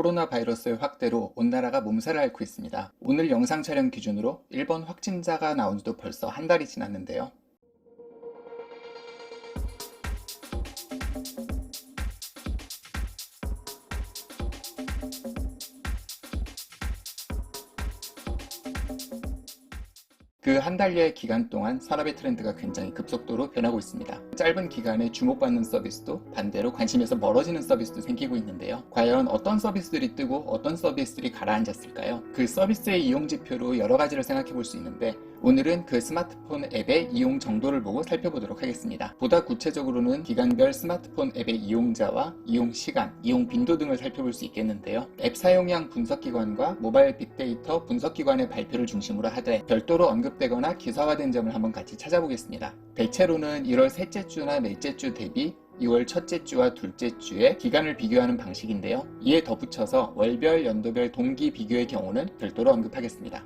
코로나 바이러스의 확대로 온 나라가 몸살을 앓고 있습니다. 오늘 영상 촬영 기준으로 일본 확진자가 나온 지도 벌써 한 달이 지났는데요. 그 한 달여의 기간 동안 산업의 트렌드가 굉장히 급속도로 변하고 있습니다. 짧은 기간에 주목받는 서비스도 반대로 관심에서 멀어지는 서비스도 생기고 있는데요. 과연 어떤 서비스들이 뜨고 어떤 서비스들이 가라앉았을까요? 그 서비스의 이용 지표로 여러 가지를 생각해 볼 수 있는데 오늘은 그 스마트폰 앱의 이용 정도를 보고 살펴보도록 하겠습니다. 보다 구체적으로는 기간별 스마트폰 앱의 이용자와 이용 시간, 이용 빈도 등을 살펴볼 수 있겠는데요. 앱 사용량 분석기관과 모바일 빅데이터 분석기관의 발표를 중심으로 하되 별도로 언급되거나 기사화된 점을 한번 같이 찾아보겠습니다. 대체로는 1월 셋째 주나 넷째 주 대비 2월 첫째 주와 둘째 주의 기간을 비교하는 방식인데요. 이에 덧붙여서 월별, 연도별 동기 비교의 경우는 별도로 언급하겠습니다.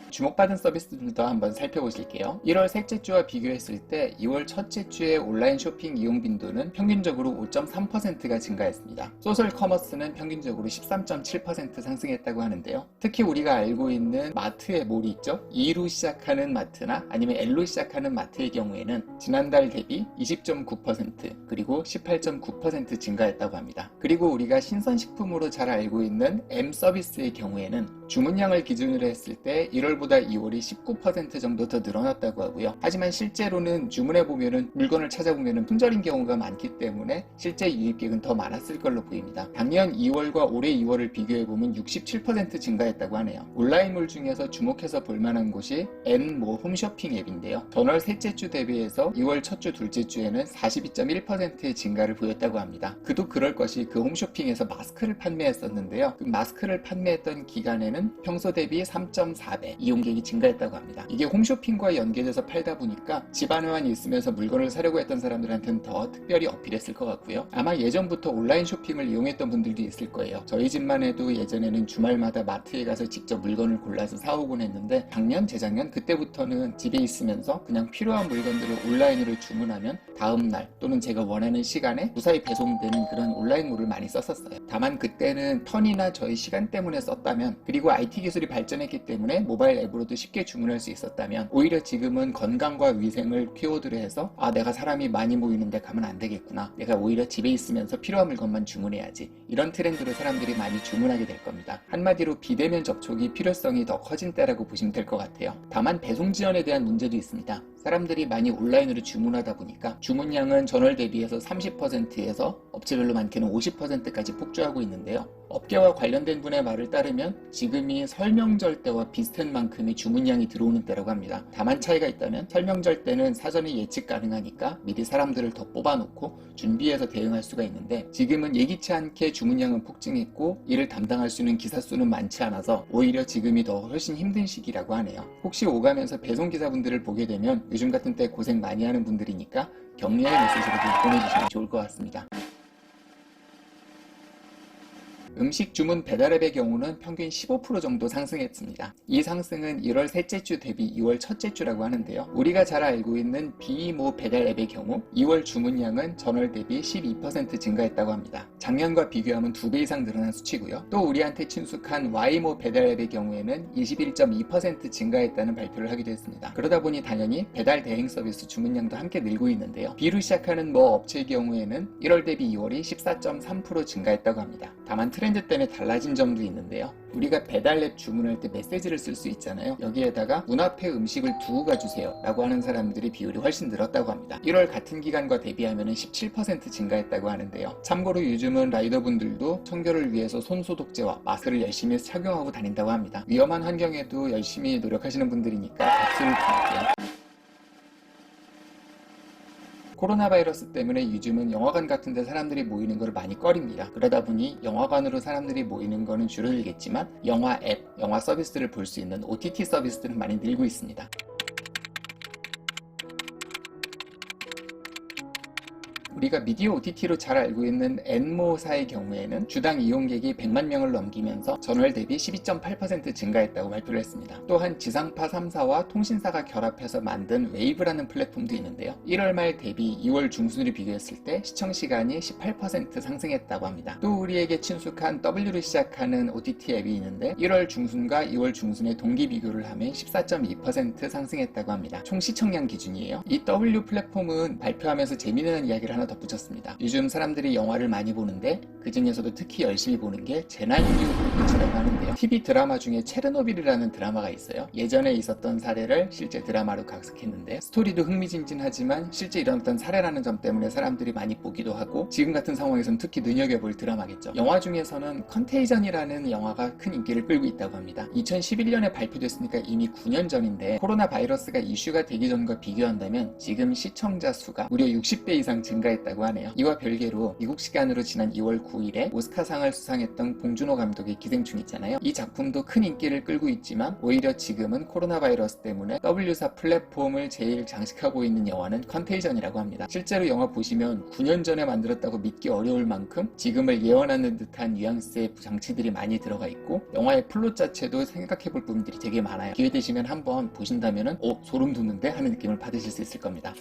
주목받은 서비스들도 한번 살펴보실게요. 1월 셋째 주와 비교했을 때 2월 첫째 주의 온라인 쇼핑 이용 빈도는 평균적으로 5.3%가 증가했습니다. 소셜 커머스는 평균적으로 13.7% 상승했다고 하는데요. 특히 우리가 알고 있는 마트의 몰이 있죠. E로 시작하는 마트나 아니면 L로 시작하는 마트의 경우에는 지난달 대비 20.9% 그리고 18.9% 증가했다고 합니다. 그리고 우리가 신선식품으로 잘 알고 있는 M 서비스의 경우에는 주문량을 기준으로 했을 때 1월보다 2월이 19% 정도 더 늘어났다고 하고요. 하지만 실제로는 주문해보면은 물건을 찾아보면은 품절인 경우가 많기 때문에 실제 유입객은 더 많았을 걸로 보입니다. 작년 2월과 올해 2월을 비교해보면 67% 증가했다고 하네요. 온라인몰 중에서 주목해서 볼만한 곳이 N모 홈쇼핑 앱인데요. 전월 셋째 주 대비해서 2월 첫 주, 둘째 주에는 42.1%의 증가를 보였다고 합니다. 그도 그럴 것이 그 홈쇼핑에서 마스크를 판매했었는데요. 그 마스크를 판매했던 기간에는 평소 대비 3.4배 이용객이 증가했다고 합니다. 이게 홈쇼핑과 연계돼서 팔다 보니까 집안에만 있으면서 물건을 사려고 했던 사람들한테는 더 특별히 어필했을 것 같고요. 아마 예전부터 온라인 쇼핑을 이용했던 분들도 있을 거예요. 저희 집만 해도 예전에는 주말마다 마트에 가서 직접 물건을 골라서 사오곤 했는데 작년, 재작년 그때부터는 집에 있으면서 그냥 필요한 물건들을 온라인으로 주문하면 다음날 또는 제가 원하는 시간에 무사히 배송되는 그런 온라인몰을 많이 썼었어요. 다만 그때는 턴이나 저희 시간 때문에 썼다면 그리고 IT 기술이 발전했기 때문에 모바일 앱으로도 쉽게 주문할 수 있었다면 오히려 지금은 건강과 위생을 키워드로 해서 내가 사람이 많이 모이는데 가면 안 되겠구나. 내가 오히려 집에 있으면서 필요한 물건만 주문해야지. 이런 트렌드로 사람들이 많이 주문하게 될 겁니다. 한마디로 비대면 접촉이 필요성이 더 커진 때라고 보시면 될 것 같아요. 다만 배송 지연에 대한 문제도 있습니다. 사람들이 많이 온라인으로 주문하다 보니까 주문량은 전월 대비해서 30%에서 업체별로 많게는 50%까지 폭주하고 있는데요. 업계와 관련된 분의 말을 따르면 지금이 설명절 때와 비슷한 만큼의 주문량이 들어오는 때라고 합니다. 다만 차이가 있다면 설명절 때는 사전에 예측 가능하니까 미리 사람들을 더 뽑아놓고 준비해서 대응할 수가 있는데 지금은 예기치 않게 주문량은 폭증했고 이를 담당할 수 있는 기사 수는 많지 않아서 오히려 지금이 더 훨씬 힘든 시기라고 하네요. 혹시 오가면서 배송기사분들을 보게 되면 요즘 같은 때 고생 많이 하는 분들이니까 격려의 메시지를 보내주시면 좋을 것 같습니다. 음식 주문 배달앱의 경우는 평균 15% 정도 상승했습니다. 이 상승은 1월 셋째 주 대비 2월 첫째 주라고 하는데요. 우리가 잘 알고 있는 비모 배달앱의 경우 2월 주문량은 전월 대비 12% 증가했다고 합니다. 작년과 비교하면 2배 이상 늘어난 수치고요. 또 우리한테 친숙한 Y모 배달앱의 경우에는 21.2% 증가했다는 발표를 하기도 했습니다. 그러다 보니 당연히 배달 대행 서비스 주문량도 함께 늘고 있는데요. B로 시작하는 모 업체의 경우에는 1월 대비 2월이 14.3% 증가했다고 합니다. 다만 트렌드 때문에 달라진 점도 있는데요. 우리가 배달앱 주문할 때 메시지를 쓸 수 있잖아요. 여기에다가 문 앞에 음식을 두고 가주세요 라고 하는 사람들의 비율이 훨씬 늘었다고 합니다. 1월 같은 기간과 대비하면 17% 증가했다고 하는데요. 참고로 요즘은 라이더분들도 청결을 위해서 손소독제와 마스크를 열심히 착용하고 다닌다고 합니다. 위험한 환경에도 열심히 노력하시는 분들이니까 박수를 드릴게요. 코로나 바이러스 때문에 요즘은 영화관 같은 데 사람들이 모이는 걸 많이 꺼립니다. 그러다 보니 영화관으로 사람들이 모이는 거는 줄어들겠지만 영화 앱, 영화 서비스를 볼 수 있는 OTT 서비스들은 많이 늘고 있습니다. 우리가 미디어 OTT로 잘 알고 있는 엔모사의 경우에는 주당 이용객이 100만 명을 넘기면서 전월 대비 12.8% 증가했다고 발표를 했습니다. 또한 지상파 3사와 통신사가 결합해서 만든 웨이브라는 플랫폼도 있는데요. 1월 말 대비 2월 중순을 비교했을 때 시청시간이 18% 상승했다고 합니다. 또 우리에게 친숙한 W로 시작하는 OTT 앱이 있는데 1월 중순과 2월 중순의 동기 비교를 하면 14.2% 상승했다고 합니다. 총 시청량 기준이에요. 이 W 플랫폼은 발표하면서 재미있는 이야기를 하나 덧붙였습니다. 요즘 사람들이 영화를 많이 보는데 그 중에서도 특히 열심히 보는 게 재난이후 콘텐츠라고 하는데요. TV 드라마 중에 체르노빌이라는 드라마가 있어요. 예전에 있었던 사례를 실제 드라마로 각색했는데 스토리도 흥미진진하지만 실제 일어났던 사례라는 점 때문에 사람들이 많이 보기도 하고 지금 같은 상황에서는 특히 눈여겨볼 드라마겠죠. 영화 중에서는 컨테이전이라는 영화가 큰 인기를 끌고 있다고 합니다. 2011년에 발표됐으니까 이미 9년 전인데 코로나 바이러스가 이슈가 되기 전과 비교한다면 지금 시청자 수가 무려 60배 이상 증가했다고 하네요. 이와 별개로 미국 시간으로 지난 2월 9일에 오스카상을 수상했던 봉준호 감독의 기생충 있잖아요. 이 작품도 큰 인기를 끌고 있지만 오히려 지금은 코로나 바이러스 때문에 W사 플랫폼을 제일 장식하고 있는 영화는 컨테이전이라고 합니다. 실제로 영화 보시면 9년 전에 만들었다고 믿기 어려울 만큼 지금을 예언하는 듯한 뉘앙스의 장치들이 많이 들어가 있고 영화의 플롯 자체도 생각해볼 부분들이 되게 많아요. 기회 되시면 한번 보신다면은 소름 돋는데 하는 느낌을 받으실 수 있을 겁니다.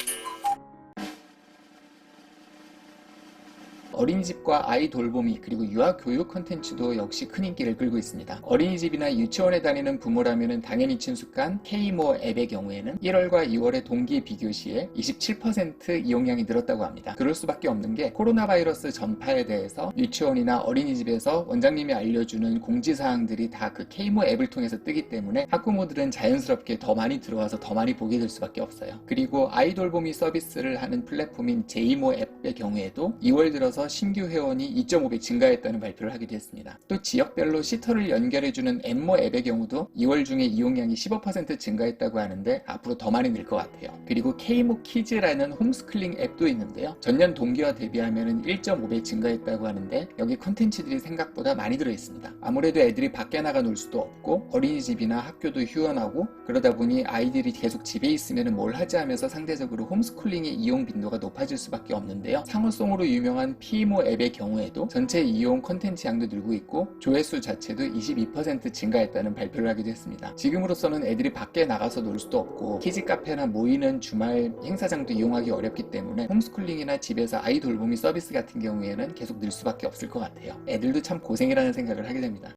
어린이집과 아이 돌보미 그리고 유아 교육 컨텐츠도 역시 큰 인기를 끌고 있습니다. 어린이집이나 유치원에 다니는 부모라면 당연히 친숙한 K모 앱의 경우에는 1월과 2월의 동기 비교 시에 27% 이용량이 늘었다고 합니다. 그럴 수밖에 없는 게 코로나 바이러스 전파에 대해서 유치원이나 어린이집에서 원장님이 알려주는 공지사항들이 다 그 K모 앱을 통해서 뜨기 때문에 학부모들은 자연스럽게 더 많이 들어와서 더 많이 보게 될 수밖에 없어요. 그리고 아이 돌보미 서비스를 하는 플랫폼인 제이모 앱의 경우에도 2월 들어서 신규 회원이 2.5배 증가했다는 발표를 하기도 했습니다. 또 지역별로 시터를 연결해주는 엠모 앱의 경우도 2월 중에 이용량이 15% 증가했다고 하는데 앞으로 더 많이 늘 것 같아요. 그리고 K모 키즈라는 홈스쿨링 앱도 있는데요. 전년 동기와 대비하면 1.5배 증가했다고 하는데 여기 콘텐츠들이 생각보다 많이 들어있습니다. 아무래도 애들이 밖에 나가 놀 수도 없고 어린이집이나 학교도 휴원하고 그러다 보니 아이들이 계속 집에 있으면 뭘 하지 하면서 상대적으로 홈스쿨링의 이용 빈도가 높아질 수밖에 없는데요. 상호송으로 유명한 P모 앱의 경우에도 전체 이용 콘텐츠 양도 늘고 있고 조회수 자체도 22% 증가했다는 발표를 하기도 했습니다. 지금으로서는 애들이 밖에 나가서 놀 수도 없고 키즈 카페나 모이는 주말 행사장도 이용하기 어렵기 때문에 홈스쿨링이나 집에서 아이 돌보미 서비스 같은 경우에는 계속 늘 수밖에 없을 것 같아요. 애들도 참 고생이라는 생각을 하게 됩니다.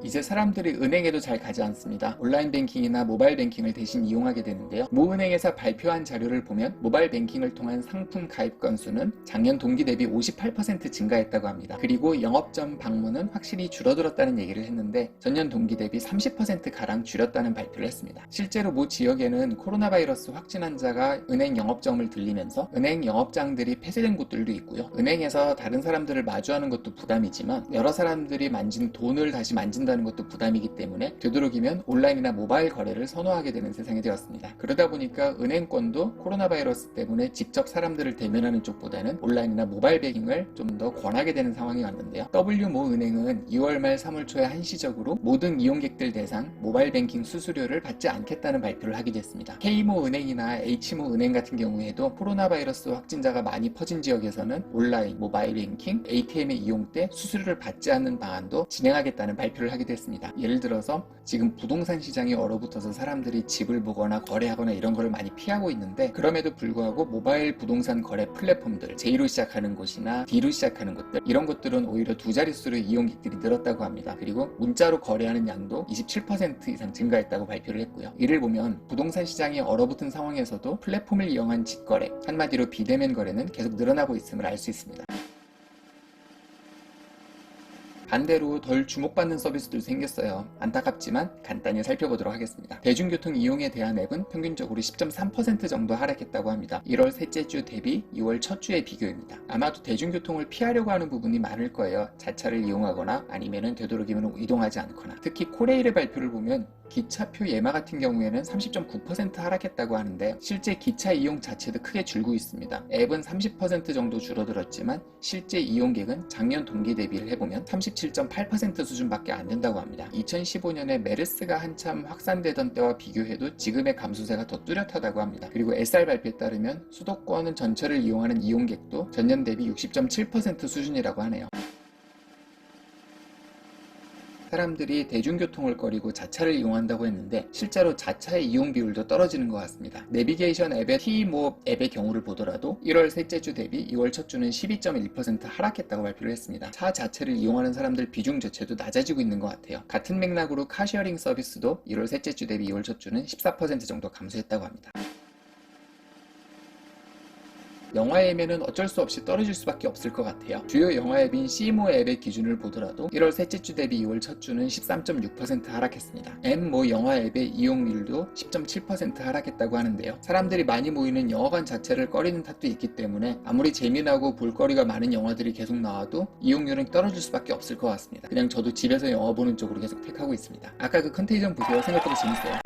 이제 사람들이 은행에도 잘 가지 않습니다. 온라인 뱅킹이나 모바일 뱅킹을 대신 이용하게 되는데요. 모 은행에서 발표한 자료를 보면 모바일 뱅킹을 통한 상품 가입 건수는 작년 동기 대비 58% 증가했다고 합니다. 그리고 영업점 방문은 확실히 줄어들었다는 얘기를 했는데 전년 동기 대비 30%가량 줄였다는 발표를 했습니다. 실제로 모 지역에는 코로나 바이러스 확진 환자가 은행 영업점을 들리면서 은행 영업장들이 폐쇄된 곳들도 있고요. 은행에서 다른 사람들을 마주하는 것도 부담이지만 여러 사람들이 만진 돈을 다시 만진다는 것도 부담이기 때문에 되도록이면 온라인이나 모바일 거래를 선호하게 되는 세상이 되었습니다. 그러다 보니까 은행권도 코로나 바이러스 때문에 직접 사람들을 대면하는 쪽보다는 온라인이나 모바일 뱅킹을 좀 더 권하게 되는 상황이 왔는데요. W모 은행은 2월 말 3월 초에 한시적으로 모든 이용객들 대상 모바일 뱅킹 수수료를 받지 않겠다는 발표를 하기도 했습니다. K모 은행이나 H모 은행 같은 경우에도 코로나 바이러스 확진자가 많이 퍼진 지역에서는 온라인, 모바일 뱅킹, ATM의 이용 때 수수료를 받지 않는 방안도 진행하겠다는 발표를 하기도 했습니다. 예를 들어서 지금 부동산 시장이 얼어붙어서 사람들이 집을 보거나 거래하거나 이런 거를 많이 피하고 있는데 그럼에도 불구하고 모바일 부동산 거래 플랫폼들 J로 시작하는 곳이나 D로 시작하는 곳들 이런 곳들은 오히려 두 자릿수로 이용객들이 늘었다고 합니다. 그리고 문자로 거래하는 양도 27% 이상 증가했다고 발표를 했고요. 이를 보면 부동산 시장이 얼어붙은 상황에서도 플랫폼을 이용한 직거래 한마디로 비대면 거래는 계속 늘어나고 있음을 알 수 있습니다. 반대로 덜 주목받는 서비스도 생겼어요. 안타깝지만 간단히 살펴보도록 하겠습니다. 대중교통 이용에 대한 앱은 평균적으로 10.3% 정도 하락했다고 합니다. 1월 셋째 주 대비 2월 첫 주의 비교입니다. 아마도 대중교통을 피하려고 하는 부분이 많을 거예요. 자차를 이용하거나 아니면 되도록이면 이동하지 않거나. 특히 코레일의 발표를 보면 기차표 예마 같은 경우에는 30.9% 하락했다고 하는데 실제 기차 이용 자체도 크게 줄고 있습니다. 앱은 30% 정도 줄어들었지만 실제 이용객은 작년 동기 대비를 해보면 37% 27.8% 수준밖에 안 된다고 합니다. 2015년에 메르스가 한참 확산되던 때와 비교해도 지금의 감소세가 더 뚜렷하다고 합니다. 그리고 SR 발표에 따르면 수도권 전체를 이용하는 이용객도 전년 대비 60.7% 수준이라고 하네요. 사람들이 대중교통을 꺼리고 자차를 이용한다고 했는데 실제로 자차의 이용 비율도 떨어지는 것 같습니다. 내비게이션 앱의 T모 앱의 경우를 보더라도 1월 셋째 주 대비 2월 첫 주는 12.1% 하락했다고 발표를 했습니다. 차 자체를 이용하는 사람들 비중 자체도 낮아지고 있는 것 같아요. 같은 맥락으로 카쉐어링 서비스도 1월 셋째 주 대비 2월 첫 주는 14% 정도 감소했다고 합니다. 영화 예매는 어쩔 수 없이 떨어질 수밖에 없을 것 같아요. 주요 영화 앱인 C모 앱의 기준을 보더라도 1월 셋째 주 대비 2월 첫 주는 13.6% 하락했습니다. M모 영화 앱의 이용률도 10.7% 하락했다고 하는데요. 사람들이 많이 모이는 영화관 자체를 꺼리는 탓도 있기 때문에 아무리 재미나고 볼거리가 많은 영화들이 계속 나와도 이용률은 떨어질 수밖에 없을 것 같습니다. 그냥 저도 집에서 영화 보는 쪽으로 계속 택하고 있습니다. 아까 그 컨테이전 보세요. 생각보다 재밌어요.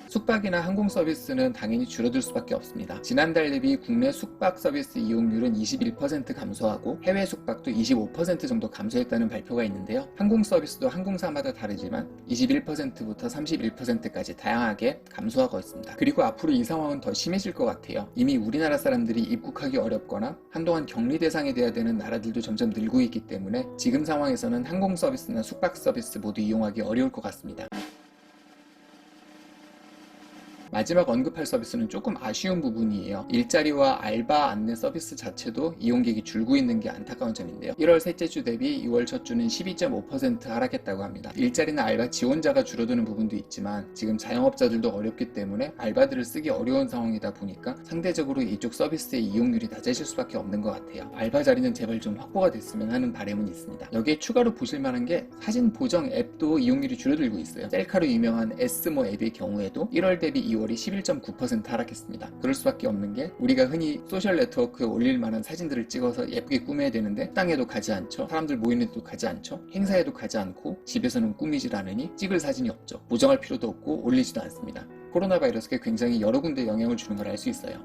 숙박이나 항공 서비스는 당연히 줄어들 수밖에 없습니다. 지난달 대비 국내 숙박 서비스 이용률은 21% 감소하고 해외 숙박도 25% 정도 감소했다는 발표가 있는데요. 항공 서비스도 항공사마다 다르지만 21%부터 31%까지 다양하게 감소하고 있습니다. 그리고 앞으로 이 상황은 더 심해질 것 같아요. 이미 우리나라 사람들이 입국하기 어렵거나 한동안 격리 대상이 돼야 되는 나라들도 점점 늘고 있기 때문에 지금 상황에서는 항공 서비스나 숙박 서비스 모두 이용하기 어려울 것 같습니다. 마지막 언급할 서비스는 조금 아쉬운 부분이에요. 일자리와 알바 안내 서비스 자체도 이용객이 줄고 있는 게 안타까운 점인데요. 1월 셋째 주 대비 2월 첫 주는 12.5% 하락했다고 합니다. 일자리나 알바 지원자가 줄어드는 부분도 있지만 지금 자영업자들도 어렵기 때문에 알바들을 쓰기 어려운 상황이다 보니까 상대적으로 이쪽 서비스의 이용률이 낮아질 수밖에 없는 것 같아요. 알바 자리는 제발 좀 확보가 됐으면 하는 바람은 있습니다. 여기에 추가로 보실 만한 게 사진 보정 앱도 이용률이 줄어들고 있어요. 셀카로 유명한 S모 앱의 경우에도 1월 대비 2월이 11.9% 하락했습니다. 그럴 수밖에 없는 게 우리가 흔히 소셜 네트워크에 올릴 만한 사진들을 찍어서 예쁘게 꾸며야 되는데 식당에도 가지 않죠. 사람들 모이는 데도 가지 않죠. 행사에도 가지 않고 집에서는 꾸미질 않으니 찍을 사진이 없죠. 보정할 필요도 없고 올리지도 않습니다. 코로나 바이러스가 굉장히 여러 군데 영향을 주는 걸 알 수 있어요.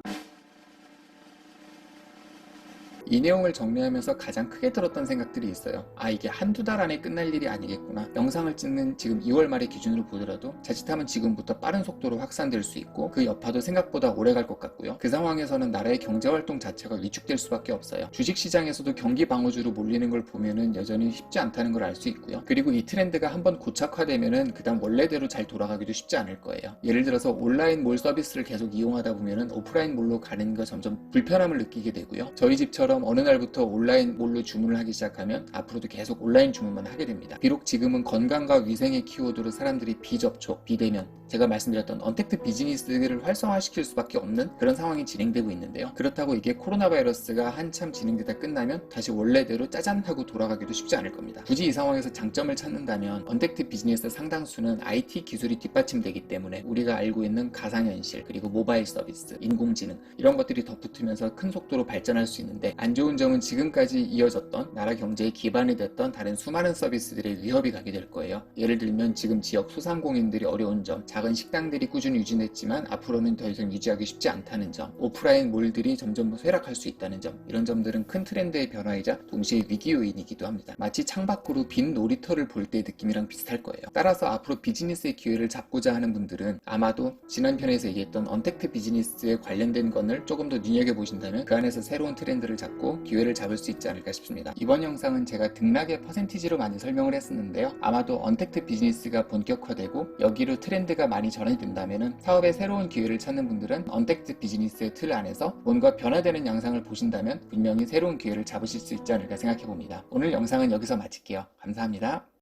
이 내용을 정리하면서 가장 크게 들었던 생각들이 있어요. 이게 한두 달 안에 끝날 일이 아니겠구나. 영상을 찍는 지금 2월 말의 기준으로 보더라도 자칫하면 지금부터 빠른 속도로 확산될 수 있고 그 여파도 생각보다 오래 갈 것 같고요. 그 상황에서는 나라의 경제활동 자체가 위축될 수밖에 없어요. 주식시장에서도 경기 방어주로 몰리는 걸 보면은 여전히 쉽지 않다는 걸 알 수 있고요. 그리고 이 트렌드가 한번 고착화되면은 그 다음 원래대로 잘 돌아가기도 쉽지 않을 거예요. 예를 들어서 온라인 몰 서비스를 계속 이용하다 보면은 오프라인 몰로 가는 거 점점 불편함을 느끼게 되고요. 저희 집처럼 어느 날부터 온라인 몰로 주문을 하기 시작하면 앞으로도 계속 온라인 주문만 하게 됩니다. 비록 지금은 건강과 위생의 키워드로 사람들이 비접촉, 비대면, 제가 말씀드렸던 언택트 비즈니스를 활성화시킬 수밖에 없는 그런 상황이 진행되고 있는데요. 그렇다고 이게 코로나 바이러스가 한참 진행되다 끝나면 다시 원래대로 짜잔 하고 돌아가기도 쉽지 않을 겁니다. 굳이 이 상황에서 장점을 찾는다면 언택트 비즈니스 상당수는 IT 기술이 뒷받침되기 때문에 우리가 알고 있는 가상현실, 그리고 모바일 서비스, 인공지능 이런 것들이 덧붙으면서 큰 속도로 발전할 수 있는데 안 좋은 점은 지금까지 이어졌던 나라 경제의 기반이 됐던 다른 수많은 서비스들의 위협이 가게 될 거예요. 예를 들면 지금 지역 소상공인들이 어려운 점, 작은 식당들이 꾸준히 유지했지만 앞으로는 더 이상 유지하기 쉽지 않다는 점, 오프라인 몰들이 점점 쇠락할 수 있다는 점, 이런 점들은 큰 트렌드의 변화이자 동시에 위기 요인이기도 합니다. 마치 창밖으로 빈 놀이터를 볼 때의 느낌이랑 비슷할 거예요. 따라서 앞으로 비즈니스의 기회를 잡고자 하는 분들은 아마도 지난 편에서 얘기했던 언택트 비즈니스에 관련된 것을 조금 더 눈여겨보신다면 그 안에서 새로운 트렌드를 잡고 기회를 잡을 수 있지 않을까 싶습니다. 이번 영상은 제가 등락의 퍼센티지로 많이 설명을 했었는데요. 아마도 언택트 비즈니스가 본격화되고 여기로 트렌드가 많이 전환된다면 사업의 새로운 기회를 찾는 분들은 언택트 비즈니스의 틀 안에서 뭔가 변화되는 영상을 보신다면 분명히 새로운 기회를 잡으실 수 있지 않을까 생각해 봅니다. 오늘 영상은 여기서 마칠게요. 감사합니다.